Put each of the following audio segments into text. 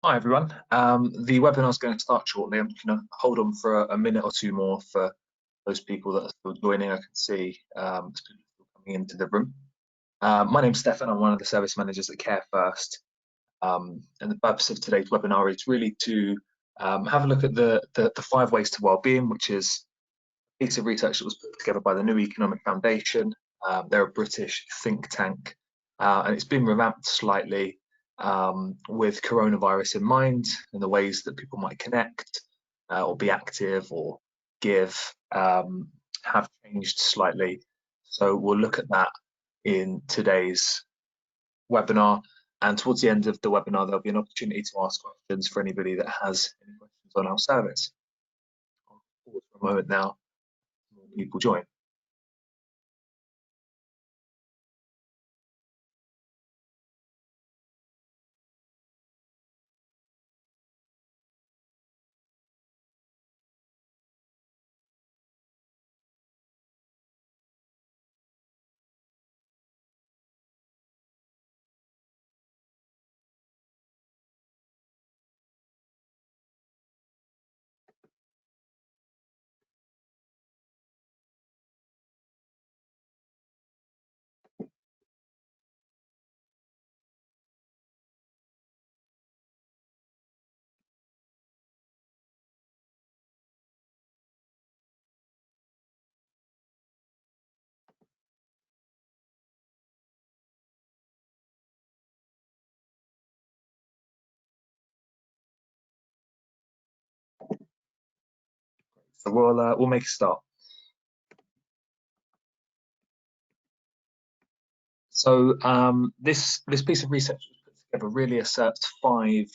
Hi everyone. The webinar is going to start shortly. I'm just going to hold on for a minute or two more for those people that are still joining. I can see there's people still coming into the room. My name's Stefan. I'm one of the service managers at Care First. And the purpose of today's webinar is really to have a look at the 5 ways to wellbeing, which is a piece of research that was put together by the New Economic Foundation. They're a British think tank, and it's been revamped slightly with coronavirus in mind and the ways that people might connect or be active or give have changed slightly. So we'll look at that in today's webinar. And towards the end of the webinar, there'll be an opportunity to ask questions for anybody that has any questions on our service. I'll pause for a moment now, more people join. So we'll make a start. So this piece of research was put together really asserts 5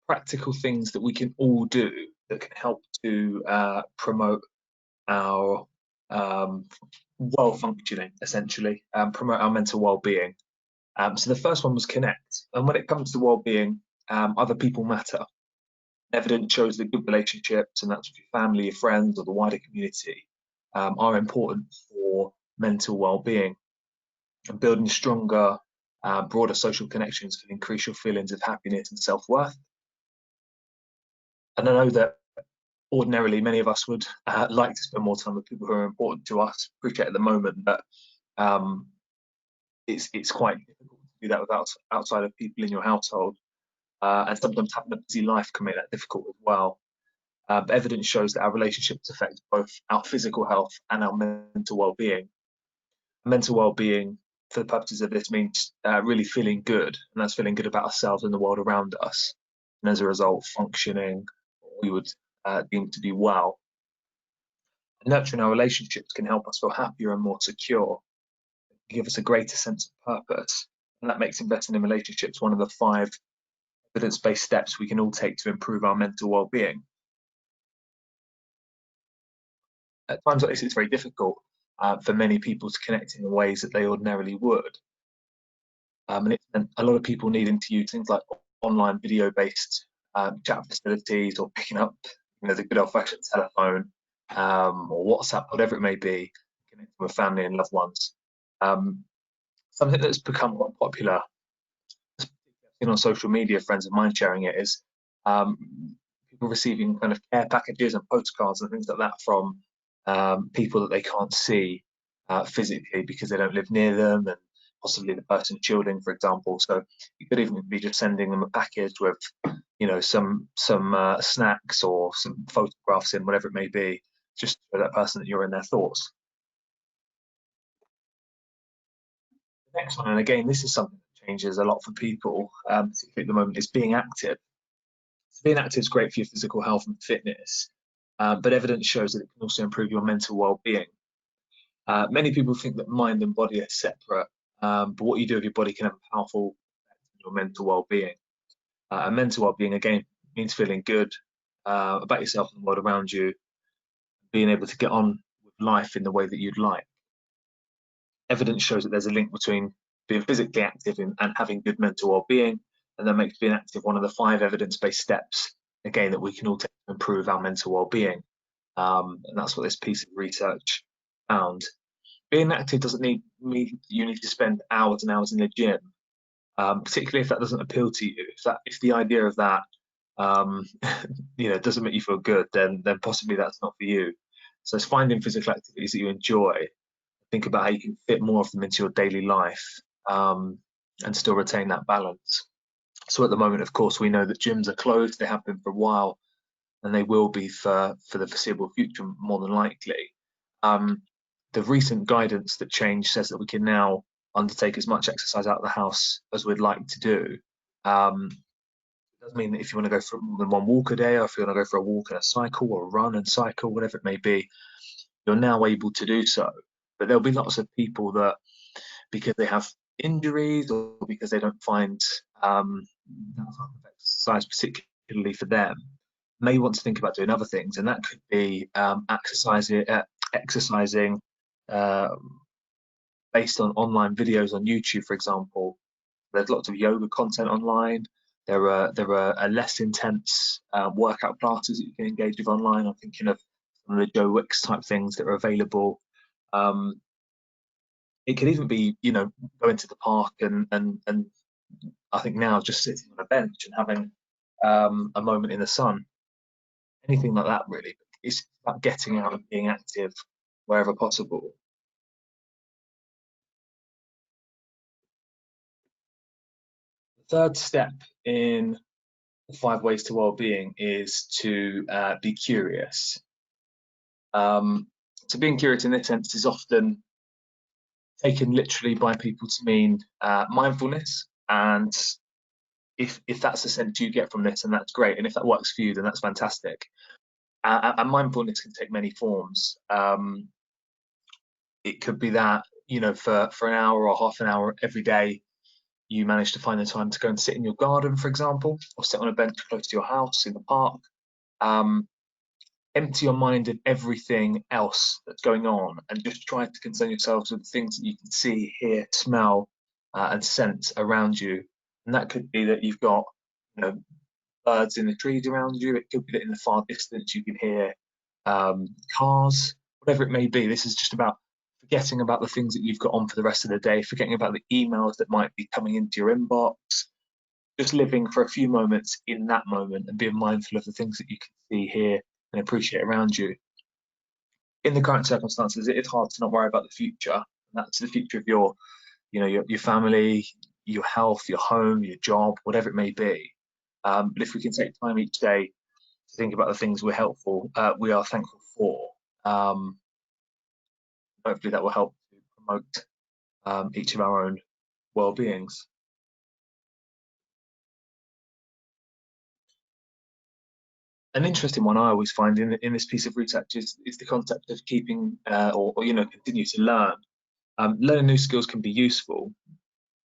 practical things that we can all do that can help to promote our well functioning, essentially, promote our mental well-being. So the first one was connect. And when it comes to well-being, other people matter. Evidence shows that good relationships, and that's with your family, your friends, or the wider community, are important for mental well-being. And building stronger, broader social connections can increase your feelings of happiness and self-worth. And I know that ordinarily many of us would like to spend more time with people who are important to us. Appreciate at the moment that it's quite difficult to do that without outside of people in your household, and sometimes having a busy life can make that difficult as well. But evidence shows that our relationships affect both our physical health and our mental well-being. Mental well-being, for the purposes of this, means really feeling good, and that's feeling good about ourselves and the world around us, and as a result, functioning what we would deem to be well. Nurturing our relationships can help us feel happier and more secure, give us a greater sense of purpose, and that makes investing in relationships one of the 5 evidence-based steps we can all take to improve our mental well-being. At times like this, it's very difficult for many people to connect in the ways that they ordinarily would. And a lot of people needing to use things like online video-based chat facilities, or picking up the good old-fashioned telephone or WhatsApp, whatever it may be, connecting with family and loved ones. Something that's become quite popular on social media, friends of mine sharing it, is people receiving kind of care packages and postcards and things like that from people that they can't see physically because they don't live near them, and possibly the person shielding, for example. So you could even be just sending them a package with, some snacks or some photographs in, whatever it may be, just for that person that you're in their thoughts. The next one, and again, this is something that changes a lot for people, particularly at the moment, is being active. So being active is great for your physical health and fitness, but evidence shows that it can also improve your mental well-being. Many people think that mind and body are separate, but what you do with your body can have a powerful effect on your mental well-being. And mental well-being, again, means feeling good about yourself and the world around you, being able to get on with life in the way that you'd like. Evidence shows that there's a link between being physically active and having good mental well-being, and that makes being active one of the 5 evidence-based steps, again, that we can all take to improve our mental well-being. And that's what this piece of research found. Being active doesn't mean you need to spend hours and hours in the gym. particularly if that doesn't appeal to you. If the idea of that doesn't make you feel good, then possibly that's not for you. So it's finding physical activities that you enjoy. Think about how you can fit more of them into your daily life, and still retain that balance. So at the moment, of course, we know that gyms are closed. They have been for a while, and they will be for the foreseeable future, more than likely. Um, the recent guidance that changed says that we can now undertake as much exercise out of the house as we'd like to do. It does mean that if you want to go for more than one walk a day, or if you want to go for a walk and a cycle, or a run and cycle, whatever it may be, you're now able to do so. But there'll be lots of people that, because they have injuries or because they don't find that type of exercise particularly for them, may want to think about doing other things, and that could be exercising uh, based on online videos on YouTube, for example. There's lots of yoga content online. There are less intense workout classes that you can engage with online. I'm thinking of some of the Joe Wicks type things that are available. Um, it could even be, going to the park and I think now just sitting on a bench and having a moment in the sun. Anything like that, really. It's about getting out and being active wherever possible. The third step in the 5 ways to well-being is to be curious. So being curious in this sense is often taken literally by people to mean mindfulness, and if that's the sense you get from this, and that's great, and if that works for you, then that's fantastic. And mindfulness can take many forms. It could be that, for an hour or half an hour every day, you manage to find the time to go and sit in your garden, for example, or sit on a bench close to your house in the park. Um, Empty your mind of everything else that's going on, and just try to concern yourselves with the things that you can see, hear, smell, and sense around you. And that could be that you've got, birds in the trees around you. It could be that in the far distance you can hear cars, whatever it may be. This is just about forgetting about the things that you've got on for the rest of the day, forgetting about the emails that might be coming into your inbox, just living for a few moments in that moment and being mindful of the things that you can see, hear, and appreciate around you. In the current circumstances, it is hard to not worry about the future. And that's the future of your family, your health, your home, your job, whatever it may be. But if we can take time each day to think about the things we are thankful for, hopefully that will help to promote each of our own well-beings. An interesting one I always find in this piece of research is the concept of keeping or continue to learn. Learning new skills can be useful,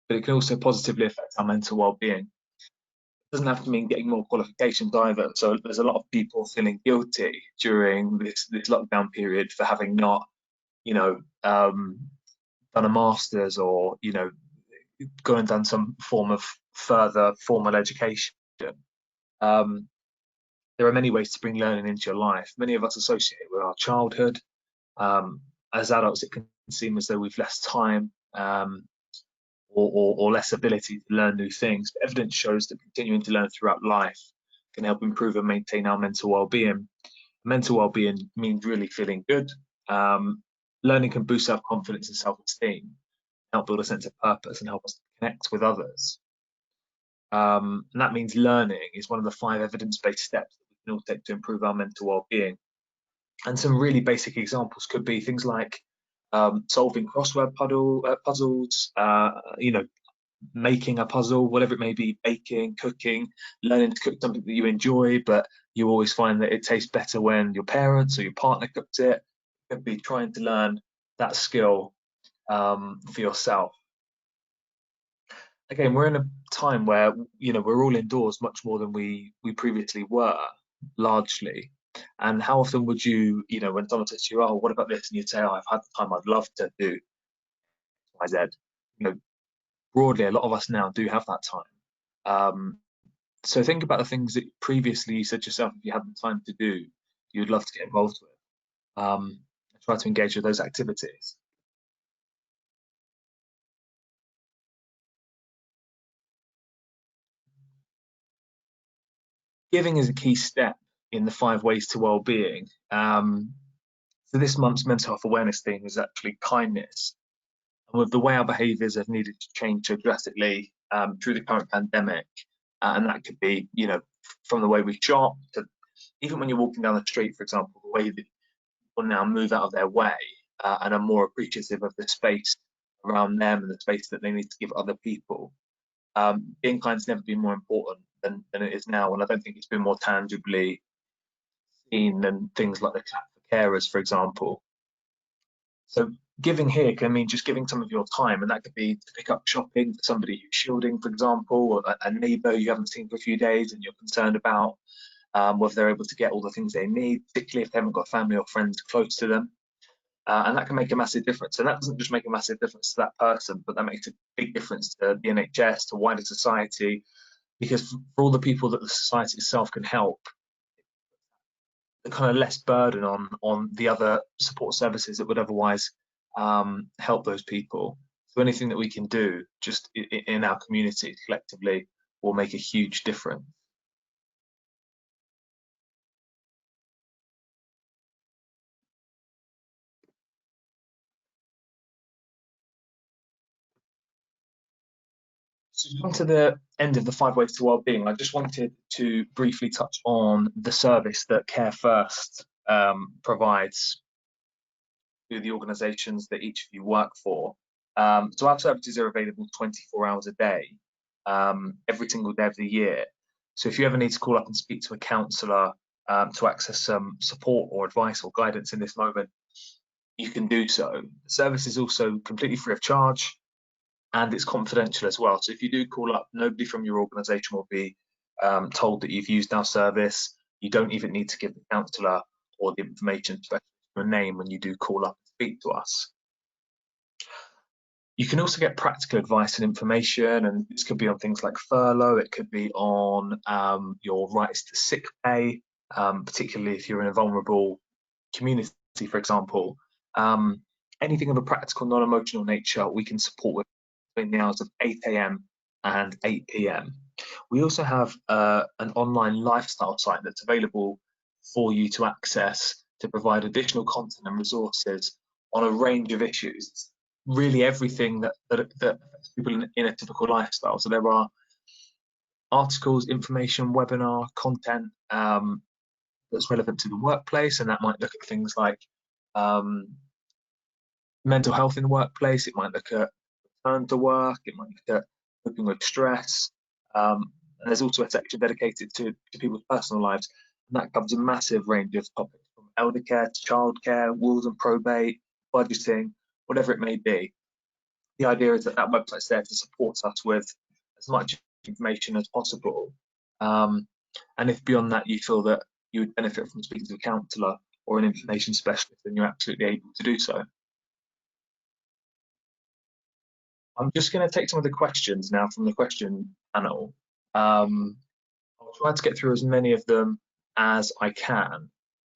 but it can also positively affect our mental well-being. It doesn't have to mean getting more qualifications either. So there's a lot of people feeling guilty during this lockdown period for having not, done a master's, or gone and done some form of further formal education. Um, there are many ways to bring learning into your life. Many of us associate it with our childhood. As adults, it can seem as though we've less time, or less ability to learn new things. But evidence shows that continuing to learn throughout life can help improve and maintain our mental well-being. Mental well-being means really feeling good. Learning can boost self-confidence and self-esteem, help build a sense of purpose, and help us connect with others. And that means learning is one of the 5 evidence-based steps that we can all take to improve our mental well-being. And some really basic examples could be things like solving crossword puzzles, making a puzzle, whatever it may be, baking, cooking, learning to cook something that you enjoy, but you always find that it tastes better when your parents or your partner cooks it. It could be trying to learn that skill for yourself. Again, we're in a time where we're all indoors much more than we previously were, largely. And how often would you, when someone says to you, "Oh, what about this?" and you'd say, "Oh, I've had the time, I'd love to do Y, Z." Broadly, a lot of us now do have that time. So think about the things that previously you said to yourself, if you had the time to do, you'd love to get involved with. Try to engage with those activities. giving is a key step in the 5 ways to well-being. So this month's mental health awareness theme is actually kindness. And with the way our behaviours have needed to change so drastically through the current pandemic, and that could be, from the way we shop to even when you're walking down the street, for example, the way that people now move out of their way and are more appreciative of the space around them and the space that they need to give other people. Being kind's never been more important than it is now, and I don't think it's been more tangibly seen than things like the clap for carers, for example. So giving here can mean just giving some of your time, and that could be to pick up shopping for somebody who's shielding, for example, or a neighbour you haven't seen for a few days and you're concerned about whether they're able to get all the things they need, particularly if they haven't got family or friends close to them. And that can make a massive difference. And that doesn't just make a massive difference to that person, but that makes a big difference to the NHS, to wider society, because for all the people that the society itself can help, the kind of less burden on the other support services that would otherwise help those people. So anything that we can do just in our community collectively will make a huge difference. So to come to the end of the 5 ways to wellbeing, I just wanted to briefly touch on the service that Care First provides to the organisations that each of you work for. So our services are available 24 hours a day, every single day of the year. So if you ever need to call up and speak to a counsellor to access some support or advice or guidance in this moment, you can do so. The service is also completely free of charge, and it's confidential as well. So if you do call up, nobody from your organisation will be told that you've used our service. You don't even need to give the counsellor or the information specialist your name when you do call up and speak to us. You can also get practical advice and information, and this could be on things like furlough, it could be on your rights to sick pay, particularly if you're in a vulnerable community, for example. Anything of a practical, non-emotional nature we can support with between the hours of 8 AM and 8 PM. We also have an online lifestyle site that's available for you to access to provide additional content and resources on a range of issues. Really everything that affects people in a typical lifestyle. So there are articles, information, webinar, content that's relevant to the workplace, and that might look at things like mental health in the workplace, it might look at return to work, it might look at coping with stress, and there's also a section dedicated to people's personal lives, and that covers a massive range of topics from elder care to childcare, wills and probate, budgeting, whatever it may be. The idea is that that website's there to support us with as much information as possible, and if beyond that you feel that you would benefit from speaking to a counsellor or an information specialist, then you're absolutely able to do so. I'm just going to take some of the questions now from the question panel. I'll try to get through as many of them as I can.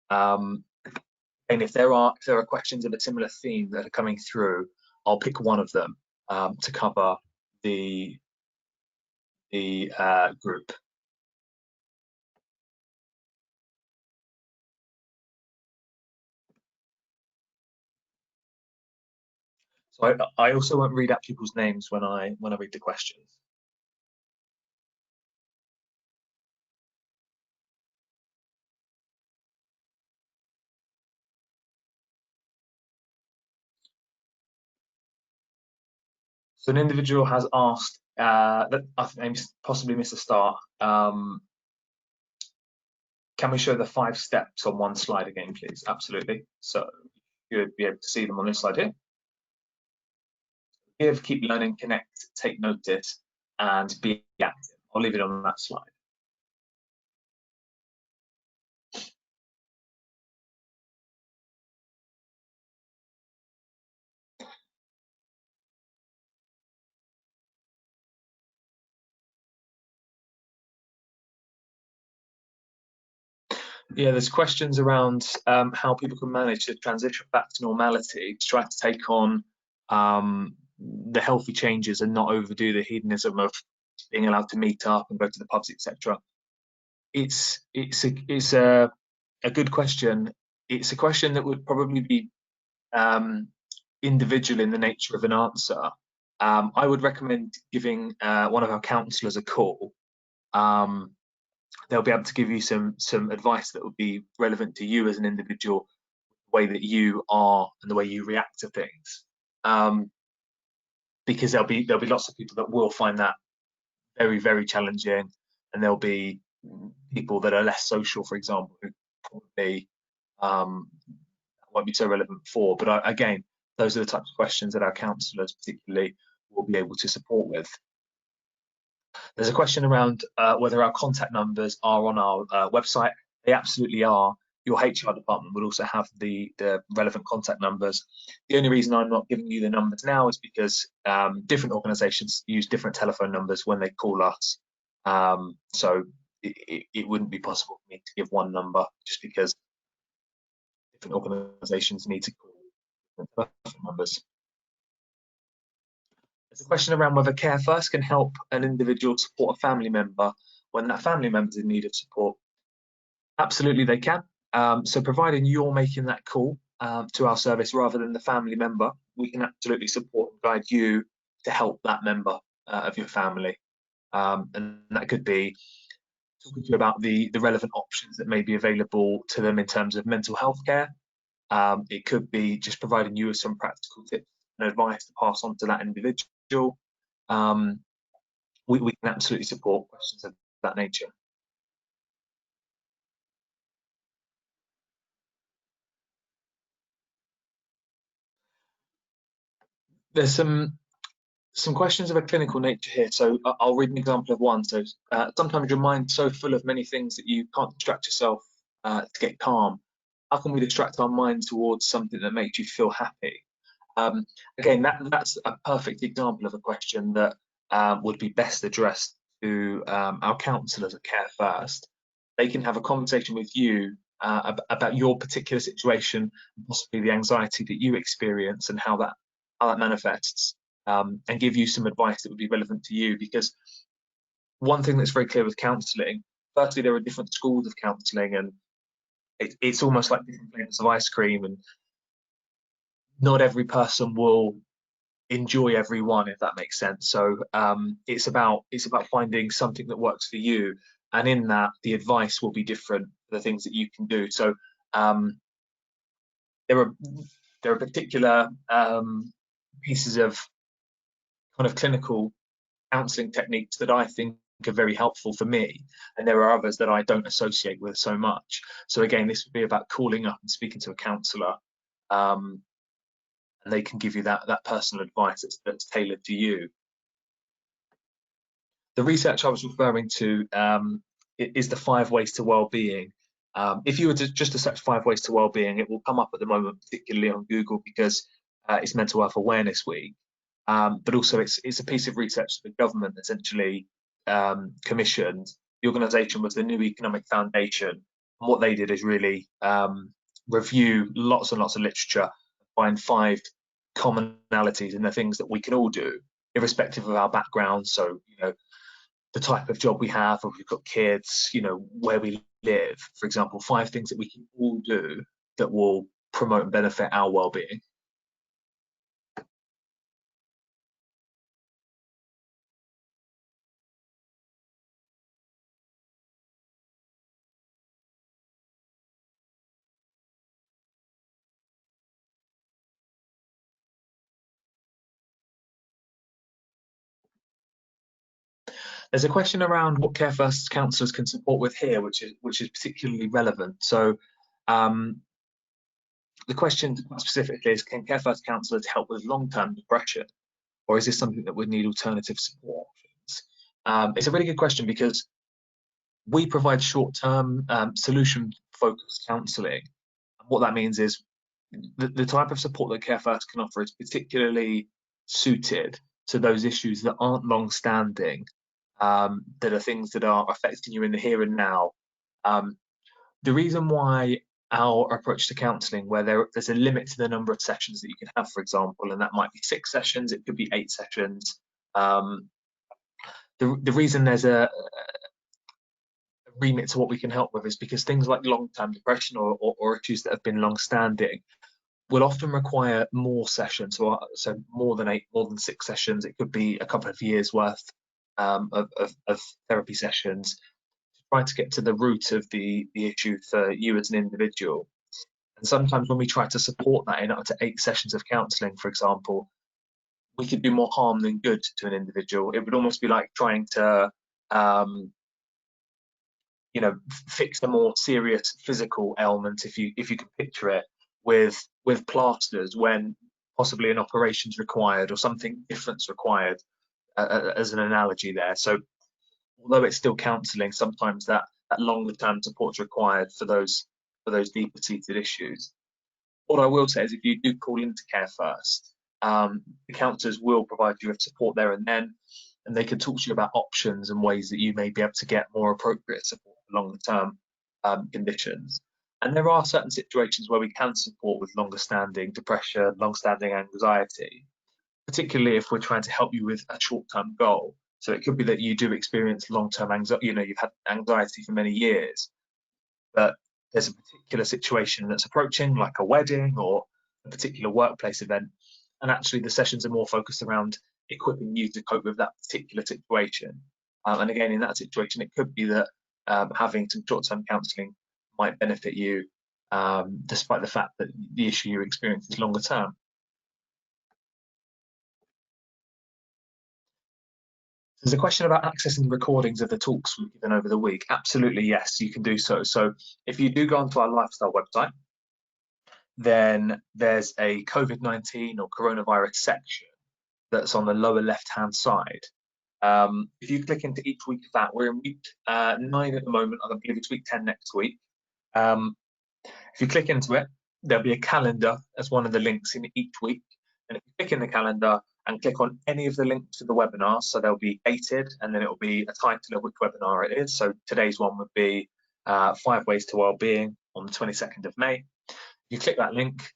And if there are questions of a similar theme that are coming through, I'll pick one of them to cover the group. So I also won't read out people's names when I read the questions. So an individual has asked that I think they possibly missed a start. Can we show the 5 steps on one slide again, please? Absolutely. So you'd be able to see them on this slide here. Give, keep learning, connect, take notice, and be active. I'll leave it on that slide. Yeah, there's questions around how people can manage to transition back to normality, to try to take on the healthy changes and not overdo the hedonism of being allowed to meet up and go to the pubs, etc. it's a good question. It's a question that would probably be individual in the nature of an answer. I would recommend giving one of our counsellors a call. They'll be able to give you some advice that would be relevant to you as an individual, the way that you are and the way you react to things. Because there'll be lots of people that will find that very, very challenging, and there'll be people that are less social, for example, who probably won't be so relevant for. But again, those are the types of questions that our counsellors particularly will be able to support with. There's a question around whether our contact numbers are on our website. They absolutely are. Your HR department will also have the relevant contact numbers. The only reason I'm not giving you the numbers now is because different organisations use different telephone numbers when they call us. So it wouldn't be possible for me to give one number, just because different organisations need to call different telephone numbers. There's a question around whether Care First can help an individual support a family member when that family member's in need of support. Absolutely, they can. So providing you're making that call to our service rather than the family member, we can absolutely support and guide you to help that member of your family. And that could be talking to you about the relevant options that may be available to them in terms of mental health care. It could be just providing you with some practical tips and advice to pass on to that individual. We can absolutely support questions of that nature. There's some questions of a clinical nature here, so I'll read an example of one. So sometimes your mind's so full of many things that you can't distract yourself to get calm. How can we distract our mind towards something that makes you feel happy? Again, that's a perfect example of a question that would be best addressed to our counsellors at Care First. They can have a conversation with you about your particular situation, possibly the anxiety that you experience and how that manifests, and give you some advice that would be relevant to you. Because one thing that's very clear with counselling, firstly, there are different schools of counselling, and it's almost like different flavors of ice cream, and not every person will enjoy every one, if that makes sense. So it's about finding something that works for you, and in that the advice will be different for the things that you can do. So there are particular pieces of kind of clinical counselling techniques that I think are very helpful for me, and there are others that I don't associate with so much. So again, this would be about calling up and speaking to a counsellor, and they can give you that personal advice that's tailored to you. The research I was referring to is the 5 ways to well-being. If you were just to search 5 ways to well-being, it will come up at the moment, particularly on Google, because it's Mental Health Awareness Week. But also it's a piece of research that the government essentially commissioned. The organisation was the New Economic Foundation, and what they did is really review lots and lots of literature, find 5 commonalities in the things that we can all do, irrespective of our background. So, you know, the type of job we have, or if we've got kids, you know, where we live, for example, 5 things that we can all do that will promote and benefit our well-being. There's a question around what Care First counsellors can support with here, which is particularly relevant. So the question specifically is, can Care First counsellors help with long-term depression, or is this something that would need alternative support options? It's a really good question, because we provide short-term solution-focused counselling. What that means is the type of support that Care First can offer is particularly suited to those issues that aren't long-standing, that are things that are affecting you in the here and now. The reason why our approach to counselling, where there's a limit to the number of sessions that you can have, for example, and that might be 6 sessions, it could be 8 sessions. The reason there's a remit to what we can help with is because things like long-term depression or issues that have been long-standing will often require more sessions, so more than 8, more than 6 sessions. It could be a couple of years worth of therapy sessions to try to get to the root of the issue for you as an individual. And sometimes when we try to support that in up to 8 sessions of counselling, for example, we could do more harm than good to an individual. It would almost be like trying to fix a more serious physical ailment, if you can picture it, with plasters, when possibly an operation's required or something different's required, as an analogy there. So although it's still counselling, sometimes that longer term support's required for those deeper seated issues. What I will say is, if you do call into care first, the counsellors will provide you with support there and then, and they can talk to you about options and ways that you may be able to get more appropriate support for longer term conditions. And there are certain situations where we can support with longer standing depression, long standing anxiety, particularly if we're trying to help you with a short term goal. So it could be that you do experience long term anxiety, you've had anxiety for many years, but there's a particular situation that's approaching, like a wedding or a particular workplace event, and actually the sessions are more focused around equipping you to cope with that particular situation. And again, in that situation, it could be that having some short-term counselling might benefit you, despite the fact that the issue you experience is longer term. There's a question about accessing recordings of the talks we've given over the week. Absolutely, yes, you can do so. So if you do go onto our lifestyle website, then there's a COVID-19 or coronavirus section that's on the lower left-hand side. If you click into each week of that, we're in week 9 at the moment. I believe it's week 10 next week. If you click into it, there'll be a calendar as one of the links in each week. And if you click in the calendar and click on any of the links to the webinar, so they'll be dated, and then it will be a title of which webinar it is. So today's one would be 5 Ways to Wellbeing on the 22nd of May. You click that link,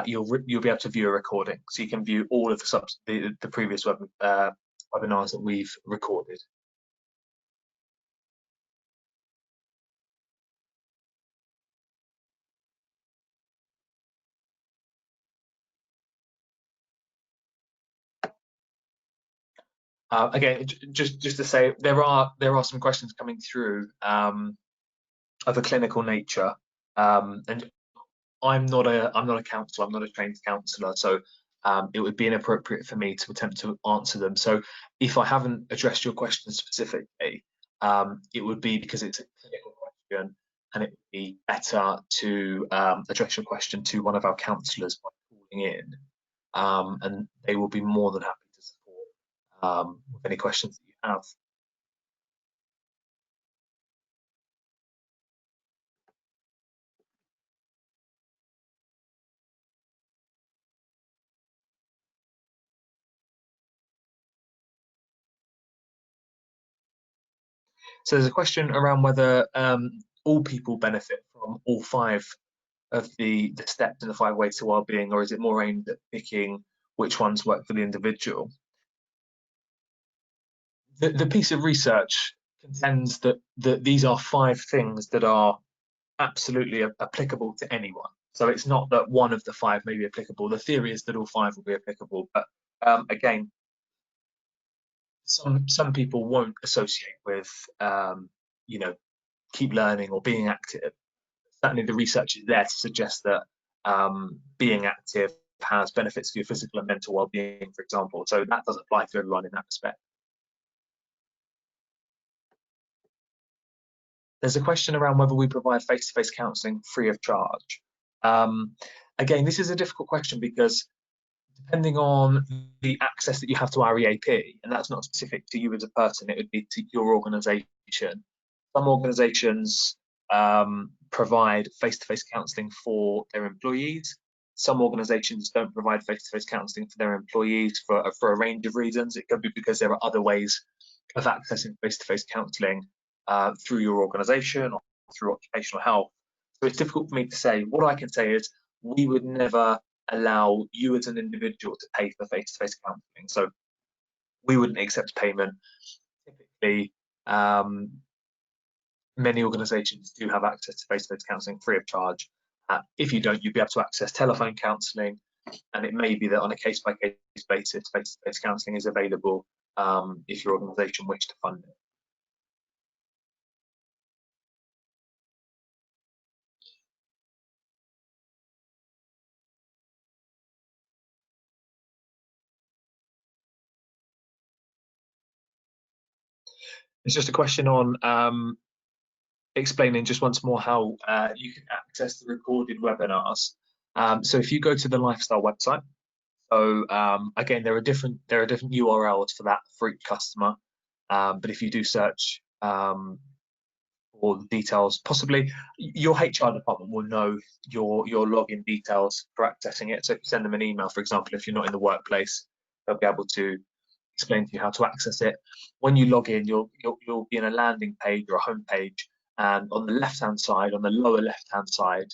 you'll be able to view a recording, so you can view all of the previous webinars that we've recorded. Again, just to say, there are some questions coming through of a clinical nature, and I'm not a counsellor. I'm not a trained counsellor, so it would be inappropriate for me to attempt to answer them. So if I haven't addressed your question specifically, it would be because it's a clinical question, and it would be better to address your question to one of our counsellors by calling in, and they will be more than happy to support with any questions that you have. So there's a question around whether all people benefit from all 5 of the steps in the 5 ways to wellbeing, or is it more aimed at picking which ones work for the individual? The piece of research contends that these are 5 things that are absolutely applicable to anyone. So it's not that one of the 5 may be applicable. The theory is that all 5 will be applicable, but again, some people won't associate with keep learning or being active. Certainly the research is there to suggest that being active has benefits for your physical and mental well-being, for example. So that does apply to everyone in that respect. There's a question around whether we provide face-to-face counselling free of charge. Again, this is a difficult question because depending on the access that you have to our EAP, and that's not specific to you as a person, it would be to your organisation. Some organisations provide face-to-face counselling for their employees. Some organisations don't provide face-to-face counselling for their employees for a range of reasons. It could be because there are other ways of accessing face-to-face counselling through your organisation or through occupational health. So it's difficult for me to say. What I can say is we would never allow you as an individual to pay for face-to-face counselling. So we wouldn't accept payment. Typically, many organisations do have access to face-to-face counselling free of charge. If you don't, you'll be able to access telephone counselling, and it may be that on a case-by-case basis, face-to-face counselling is available if your organisation wishes to fund it. It's just a question on explaining just once more how you can access the recorded webinars. So if you go to the Lifestyle website, so again, there are different URLs for that for each customer, but if you do search for the details, possibly your HR department will know your login details for accessing it. So if you send them an email, for example, if you're not in the workplace, they'll be able to explain to you how to access it. When you log in, you'll be in a landing page or a home page, and on the left-hand side, on the lower left-hand side,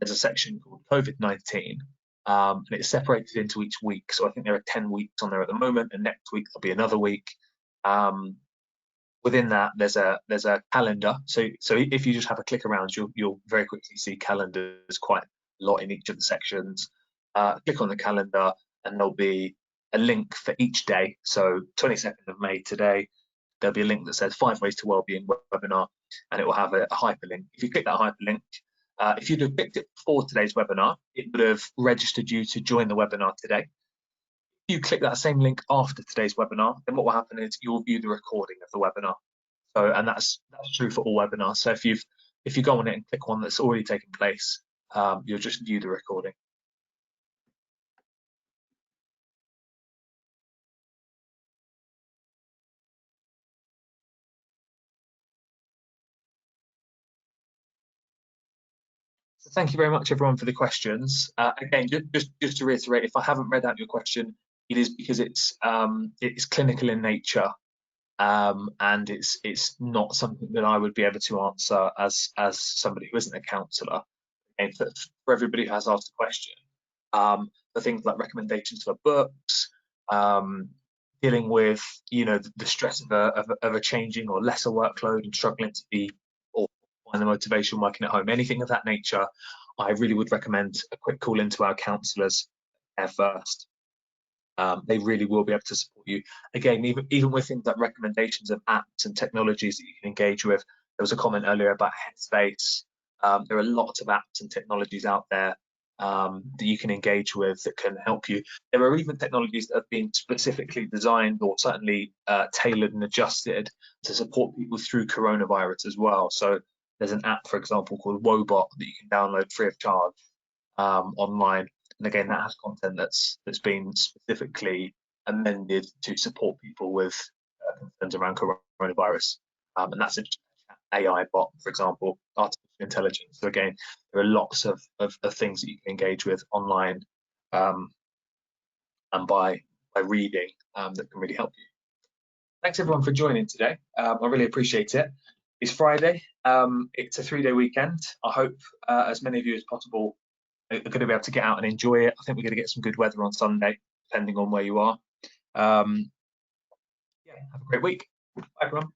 there's a section called COVID-19, and it's separated into each week. So I think there are 10 weeks on there at the moment, and next week there'll be another week. Within that, there's a calendar. So if you just have a click around, you'll very quickly see calendars quite a lot in each of the sections. Click on the calendar, and there'll be a link for each day. So 22nd of May today, there'll be a link that says 5 ways to wellbeing webinar, and it will have a hyperlink. If you click that hyperlink, if you'd have clicked it before today's webinar, it would have registered you to join the webinar today. If you click that same link after today's webinar, then what will happen is you'll view the recording of the webinar. So, and that's true for all webinars. So if you go on it and click one that's already taken place, you'll just view the recording. So thank you very much, everyone, for the questions. Again, just to reiterate, if I haven't read out your question, it is because it's clinical in nature, and it's not something that I would be able to answer as somebody who isn't a counsellor. And for everybody who has asked a question, for things like recommendations for books, dealing with the stress of a changing or lesser workload and struggling to be or find the motivation working at home, anything of that nature, I really would recommend a quick call into our counsellors there first. They really will be able to support you. Again, even with things like recommendations of apps and technologies that you can engage with. There was a comment earlier about Headspace. There are lots of apps and technologies out there that you can engage with that can help you. There are even technologies that have been specifically designed or certainly tailored and adjusted to support people through coronavirus as well. So there's an app, for example, called Wobot that you can download free of charge online. And again, that has content that's been specifically amended to support people with concerns around coronavirus. And that's an AI bot, for example, artificial intelligence. So again, there are lots of things that you can engage with online and by reading that can really help you. Thanks everyone for joining today. I really appreciate it. It's Friday. It's a 3-day weekend. I hope as many of you as possible are going to be able to get out and enjoy it. I think we're going to get some good weather on Sunday, depending on where you are. Yeah, have a great week. Bye, everyone.